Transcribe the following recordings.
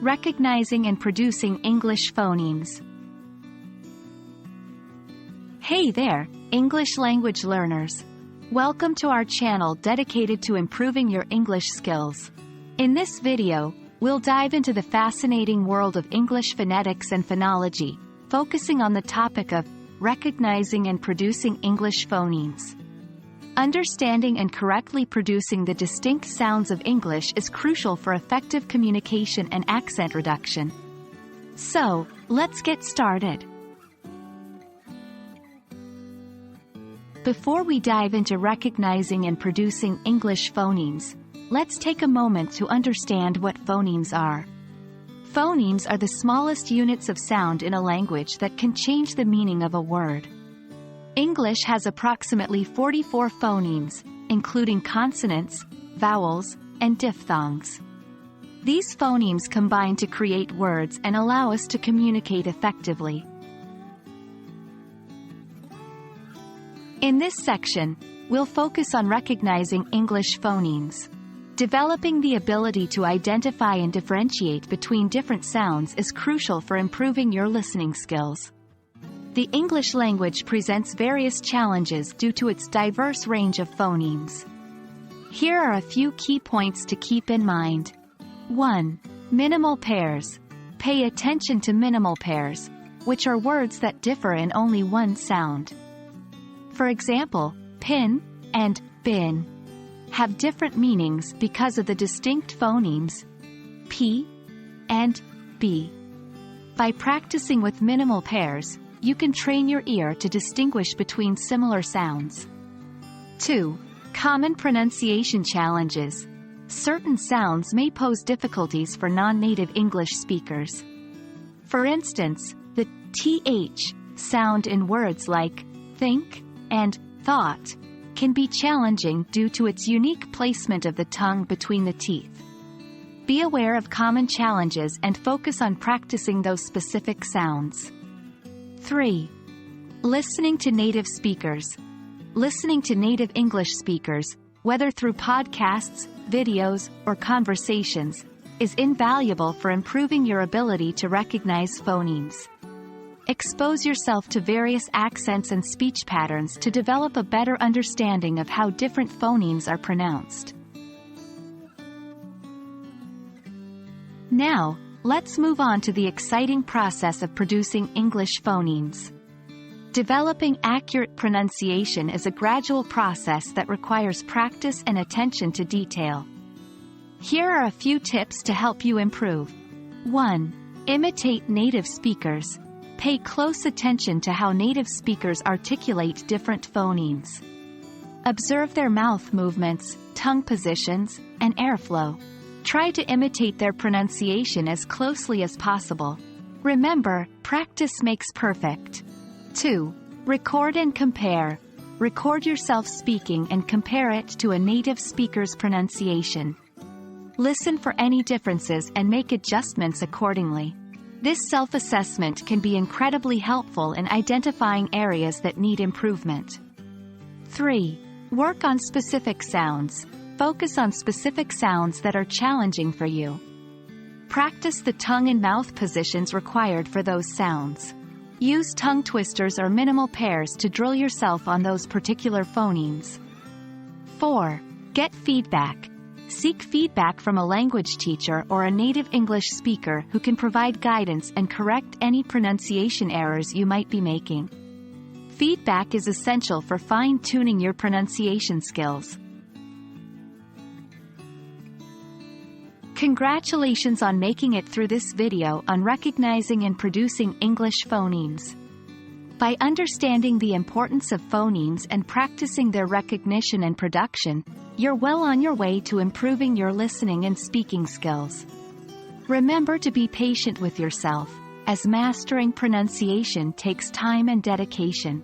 Recognizing and producing English phonemes. Hey there, English language learners. Welcome to our channel dedicated to improving your English skills. In this video, we'll dive into the fascinating world of English phonetics and phonology, focusing on the topic of recognizing and producing English phonemes. Understanding and correctly producing the distinct sounds of English is crucial for effective communication and accent reduction. So, let's get started. Before we dive into recognizing and producing English phonemes, let's take a moment to understand what phonemes are. Phonemes are the smallest units of sound in a language that can change the meaning of a word. English has approximately 44 phonemes, including consonants, vowels, and diphthongs. These phonemes combine to create words and allow us to communicate effectively. In this section, we'll focus on recognizing English phonemes. Developing the ability to identify and differentiate between different sounds is crucial for improving your listening skills. The English language presents various challenges due to its diverse range of phonemes. Here are a few key points to keep in mind. 1. Minimal pairs. Pay attention to minimal pairs, which are words that differ in only one sound. For example, pin and bin have different meanings because of the distinct phonemes p and b. By practicing with minimal pairs, you can train your ear to distinguish between similar sounds. 2. Common pronunciation challenges. Certain sounds may pose difficulties for non-native English speakers. For instance, the th sound in words like think and thought can be challenging due to its unique placement of the tongue between the teeth. Be aware of common challenges and focus on practicing those specific sounds. 3. Listening to native speakers. Listening to native English speakers, whether through podcasts, videos, or conversations, is invaluable for improving your ability to recognize phonemes. Expose yourself to various accents and speech patterns to develop a better understanding of how different phonemes are pronounced. Now, let's move on to the exciting process of producing English phonemes. Developing accurate pronunciation is a gradual process that requires practice and attention to detail. Here are a few tips to help you improve. 1. Imitate native speakers. Pay close attention to how native speakers articulate different phonemes. Observe their mouth movements, tongue positions, and airflow. Try to imitate their pronunciation as closely as possible. Remember, practice makes perfect. 2. Record and compare. Record yourself speaking and compare it to a native speaker's pronunciation. Listen for any differences and make adjustments accordingly. This self-assessment can be incredibly helpful in identifying areas that need improvement. 3. Work on specific sounds. Focus on specific sounds that are challenging for you. Practice the tongue and mouth positions required for those sounds. Use tongue twisters or minimal pairs to drill yourself on those particular phonemes. 4. Get feedback. Seek feedback from a language teacher or a native English speaker who can provide guidance and correct any pronunciation errors you might be making. Feedback is essential for fine-tuning your pronunciation skills. Congratulations on making it through this video on recognizing and producing English phonemes. By understanding the importance of phonemes and practicing their recognition and production, you're well on your way to improving your listening and speaking skills. Remember to be patient with yourself, as mastering pronunciation takes time and dedication.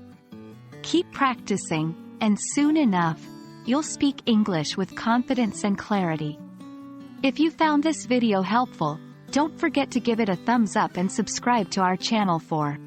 Keep practicing, and soon enough, you'll speak English with confidence and clarity. If you found this video helpful, don't forget to give it a thumbs up and subscribe to our channel for